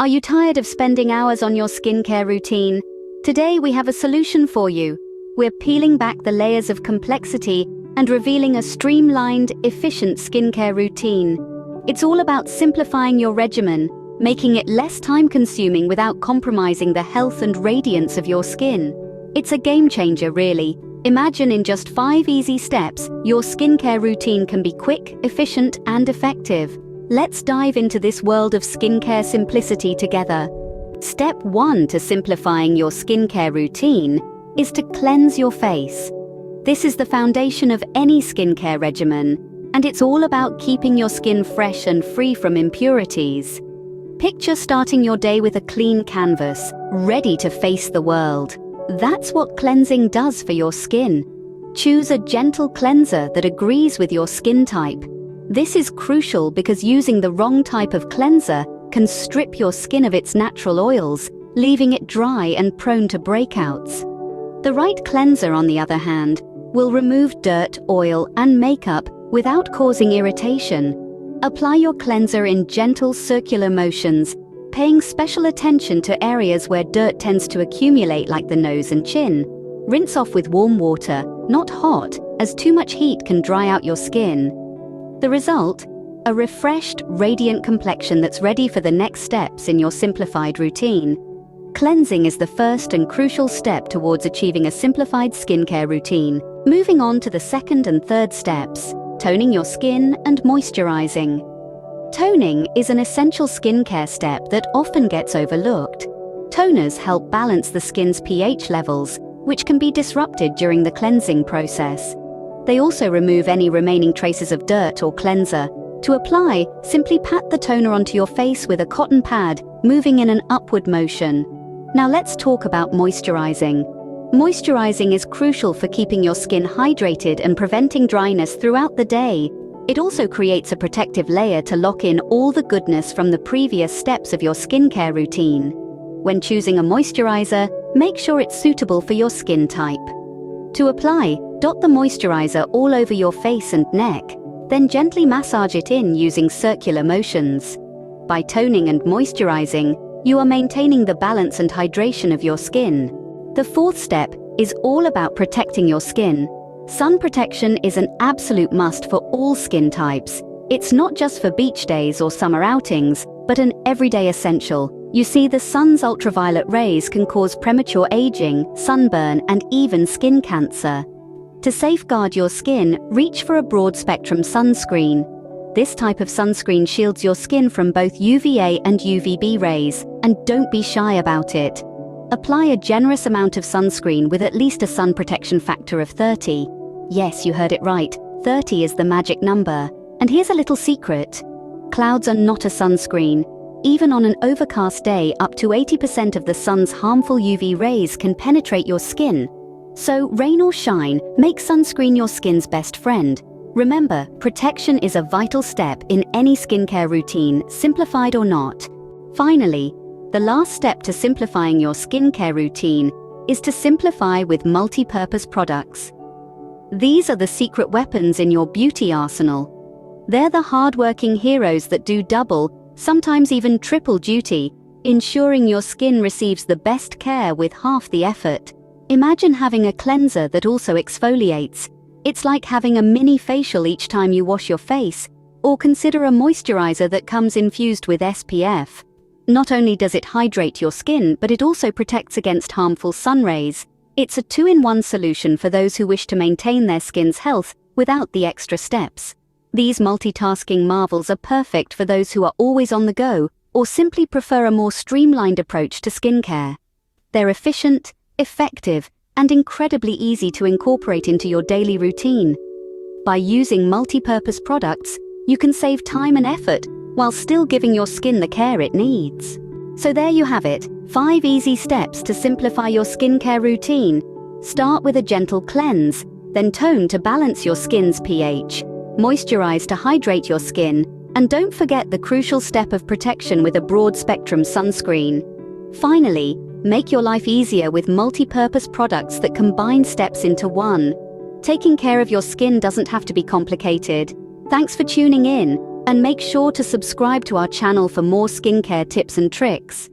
Are you tired of spending hours on your skincare routine? Today we have a solution for you. We're peeling back the layers of complexity and revealing a streamlined, efficient skincare routine. It's all about simplifying your regimen, making it less time-consuming without compromising the health and radiance of your skin. It's a game changer, really. Imagine in just 5 easy steps, your skincare routine can be quick, efficient, and effective. Let's dive into this world of skincare simplicity together. Step 1 to simplifying your skincare routine is to cleanse your face. This is the foundation of any skincare regimen, and it's all about keeping your skin fresh and free from impurities. Picture starting your day with a clean canvas, ready to face the world. That's what cleansing does for your skin. Choose a gentle cleanser that agrees with your skin type. This is crucial because using the wrong type of cleanser can strip your skin of its natural oils, leaving it dry and prone to breakouts. The right cleanser, on the other hand, will remove dirt, oil, and makeup without causing irritation. Apply your cleanser in gentle circular motions, paying special attention to areas where dirt tends to accumulate, like the nose and chin. Rinse off with warm water, not hot, as too much heat can dry out your skin. The result? A refreshed, radiant complexion that's ready for the next steps in your simplified routine. Cleansing is the first and crucial step towards achieving a simplified skincare routine. Moving on to the second and third steps, toning your skin and moisturizing. Toning is an essential skincare step that often gets overlooked. Toners help balance the skin's pH levels, which can be disrupted during the cleansing process. They also remove any remaining traces of dirt or cleanser. To apply, simply pat the toner onto your face with a cotton pad, moving in an upward motion. Now let's talk about moisturizing. Moisturizing is crucial for keeping your skin hydrated and preventing dryness throughout the day. It also creates a protective layer to lock in all the goodness from the previous steps of your skincare routine. When choosing a moisturizer, make sure it's suitable for your skin type. To apply, dot the moisturizer all over your face and neck, then gently massage it in using circular motions. By toning and moisturizing, you are maintaining the balance and hydration of your skin. The fourth step is all about protecting your skin. Sun protection is an absolute must for all skin types. It's not just for beach days or summer outings, but an everyday essential. You see, the sun's ultraviolet rays can cause premature aging, sunburn, and even skin cancer. To safeguard your skin, reach for a broad-spectrum sunscreen. This type of sunscreen shields your skin from both UVA and UVB rays, and don't be shy about it. Apply a generous amount of sunscreen with at least a sun protection factor of 30. Yes, you heard it right, 30 is the magic number. And here's a little secret. Clouds are not a sunscreen. Even on an overcast day, up to 80% of the sun's harmful UV rays can penetrate your skin. So, rain or shine, make sunscreen your skin's best friend. Remember, protection is a vital step in any skincare routine, simplified or not. Finally, the last step to simplifying your skincare routine is to simplify with multi-purpose products. These are the secret weapons in your beauty arsenal. They're the hard-working heroes that do double, sometimes even triple duty, ensuring your skin receives the best care with half the effort. Imagine having a cleanser that also exfoliates. It's like having a mini facial each time you wash your face. Or consider a moisturizer that comes infused with SPF. Not only does it hydrate your skin, but it also protects against harmful sun rays. It's a 2-in-1 solution for those who wish to maintain their skin's health without the extra steps. These multitasking marvels are perfect for those who are always on the go or simply prefer a more streamlined approach to skincare. They're efficient, effective, and incredibly easy to incorporate into your daily routine. By using multi-purpose products, you can save time and effort while still giving your skin the care it needs. So there you have it, 5 easy steps to simplify your skincare routine. Start with a gentle cleanse, then tone to balance your skin's pH. Moisturize to hydrate your skin, and don't forget the crucial step of protection with a broad-spectrum sunscreen. Finally, make your life easier with multi-purpose products that combine steps into one. Taking care of your skin doesn't have to be complicated. Thanks for tuning in. And make sure to subscribe to our channel for more skincare tips and tricks.